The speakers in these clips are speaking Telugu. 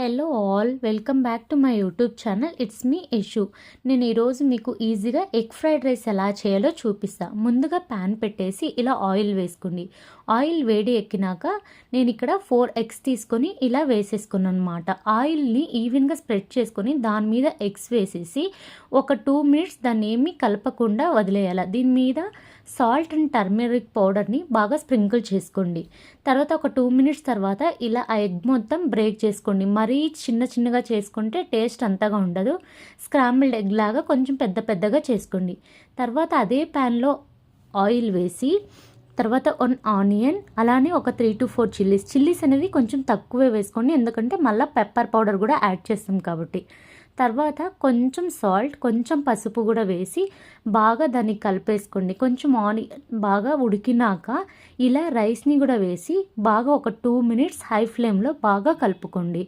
Hello all, welcome back to my YouTube channel. It's me Yashu. నేను ఈరోజు మీకు ఈజీగా ఎగ్ ఫ్రైడ్ రైస్ ఎలా చేయాలో చూపిస్తాను. ముందుగా ప్యాన్ పెట్టేసి ఇలా ఆయిల్ వేసుకోండి. ఆయిల్ వేడి ఎక్కినాక నేను ఇక్కడ 4 ఎగ్స్ తీసుకొని ఇలా వేసేసుకున్నాను అనమాట. ఆయిల్ని ఈవెన్గా స్ప్రెడ్ చేసుకొని దాని మీద ఎగ్స్ వేసేసి ఒక 2 మినిట్స్ దాన్ని ఏమీ కలపకుండా వదిలేయాలి. దీని మీద సాల్ట్ అండ్ టర్మరిక్ పౌడర్ని బాగా స్ప్రింకిల్ చేసుకోండి. తర్వాత ఒక 2 మినిట్స్ తర్వాత ఇలా ఆ ఎగ్ మొత్తం బ్రేక్ చేసుకోండి. మరీ చిన్నగా చేసుకుంటే టేస్ట్ అంతగా ఉండదు. స్క్రాంబుల్డ్ ఎగ్ లాగా కొంచెం పెద్దగా చేసుకోండి. తర్వాత అదే ప్యాన్లో ఆయిల్ వేసి తర్వాత 1 ఆనియన్, అలానే ఒక 3 to 4 చిల్లీస్ అనేది కొంచెం తక్కువే వేసుకోండి, ఎందుకంటే మళ్ళీ పెప్పర్ పౌడర్ కూడా యాడ్ చేస్తాం కాబట్టి. తర్వాత కొంచెం సాల్ట్, కొంచెం పసుపు కూడా వేసి బాగా దాన్ని కలిపేసుకోండి. కొంచెం ఆనియన్ బాగా ఉడికినాక ఇలా రైస్ని కూడా వేసి బాగా ఒక 2 మినిట్స్ హై ఫ్లేమ్లో బాగా కలుపుకోండి.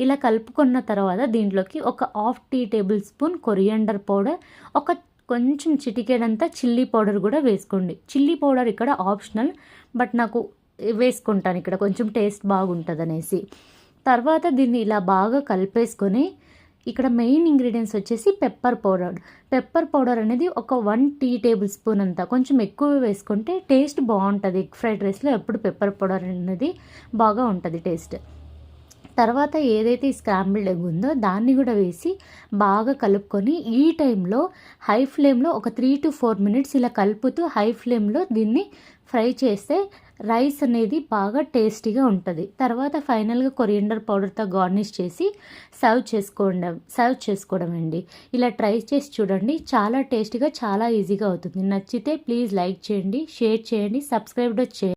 ఇలా కలుపుకున్న తర్వాత దీంట్లోకి ఒక 1/2 tea tablespoon coriander powder, ఒక కొంచెం చిటికెడంతా చిల్లీ పౌడర్ కూడా వేసుకోండి. చిల్లీ పౌడర్ ఇక్కడ ఆప్షనల్, బట్ నాకు వేసుకుంటాను ఇక్కడ కొంచెం టేస్ట్ బాగుంటుంది అనేసి. తర్వాత దీన్ని ఇలా బాగా కలిపేసుకొని ఇక్కడ మెయిన్ ఇంగ్రీడియంట్స్ వచ్చేసి పెప్పర్ పౌడర్ అనేది ఒక 1 టీ టేబుల్ స్పూన్ అంతా, కొంచెం ఎక్కువ వేసుకుంటే టేస్ట్ బాగుంటుంది. ఎగ్ ఫ్రైడ్ రైస్లో ఎప్పుడు పెప్పర్ పౌడర్ అనేది బాగా ఉంటుంది టేస్ట్. తర్వాత ఏదైతే ఈ స్క్రాంబుల్డ్ ఎగ్ ఉందో దాన్ని కూడా వేసి బాగా కలుపుకొని ఈ టైంలో హై ఫ్లేమ్లో ఒక 3 to 4 మినిట్స్ ఇలా కలుపుతూ హై ఫ్లేమ్లో దీన్ని ఫ్రై చేస్తే రైస్ అనేది బాగా టేస్టీగా ఉంటుంది. తర్వాత ఫైనల్గా కొరియండర్ పౌడర్తో గార్నిష్ చేసి సర్వ్ చేసుకోవడం అండి. ఇలా ట్రై చేసి చూడండి, చాలా టేస్టీగా చాలా ఈజీగా అవుతుంది. నచ్చితే ప్లీజ్ లైక్ చేయండి, షేర్ చేయండి, సబ్స్క్రైబ్ చేయండి.